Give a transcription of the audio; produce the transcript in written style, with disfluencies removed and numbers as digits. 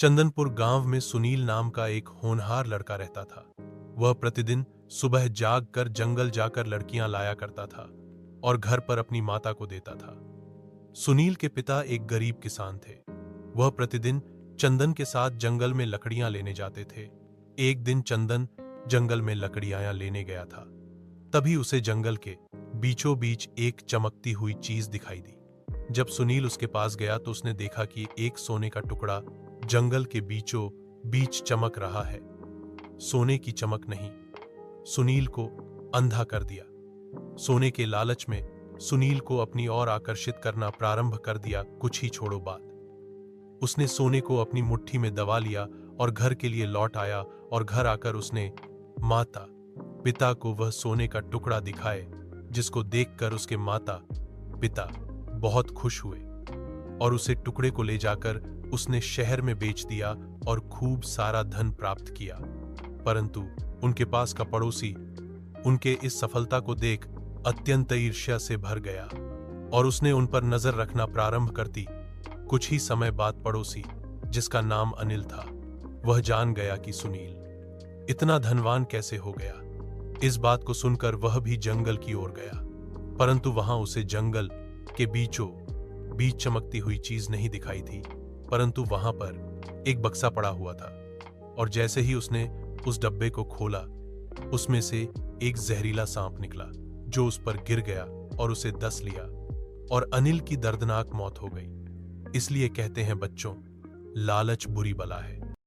चंदनपुर गांव में सुनील नाम का एक होनहार लड़का रहता था। वह प्रतिदिन सुबह जाग कर जंगल जाकर लड़कियां लाया करता था और घर पर अपनी माता को देता था। सुनील के पिता एक गरीब किसान थे। वह प्रतिदिन चंदन के साथ जंगल में लकड़ियां लेने जाते थे। एक दिन चंदन जंगल में लकड़ियां लेने गया था। तभी उसे जंगल के बीचों बीच एक चमकती हुई चीज दिखाई दी। जब सुनील उसके पास गया तो उसने देखा कि एक सोने का टुकड़ा जंगल के बीचों बीच चमक रहा है। सोने की चमक नहीं, सुनील को अंधा कर दिया। सोने के लालच में सुनील को अपनी ओर आकर्षित करना प्रारंभ कर दिया। कुछ ही छोड़ो बात, उसने सोने को अपनी मुट्ठी में दबा लिया और घर के लिए लौट आया। और घर आकर उसने माता पिता को वह सोने का टुकड़ा दिखाए, जिसको देखकर उसके माता पिता बहुत खुश हुए और उसे टुकड़े को ले जाकर उसने शहर में बेच दिया और खूब सारा धन प्राप्त किया। परंतु उनके पास का पड़ोसी उनके इस सफलता को देख अत्यंत ईर्ष्या से भर गया और उसने उन पर नजर रखना प्रारंभ कर दी। कुछ ही समय बाद पड़ोसी, जिसका नाम अनिल था, वह जान गया कि सुनील इतना धनवान कैसे हो गया। इस बात को सुनकर वह भी जंगल की ओर गया, परंतु वहां उसे जंगल के बीचों बीच चमकती हुई चीज नहीं दिखाई थी, परंतु वहां पर एक बक्सा पड़ा हुआ था। और जैसे ही उसने उस डब्बे को खोला, उसमें से एक जहरीला सांप निकला, जो उस पर गिर गया और उसे डस लिया और अनिल की दर्दनाक मौत हो गई। इसलिए कहते हैं बच्चों, लालच बुरी बला है।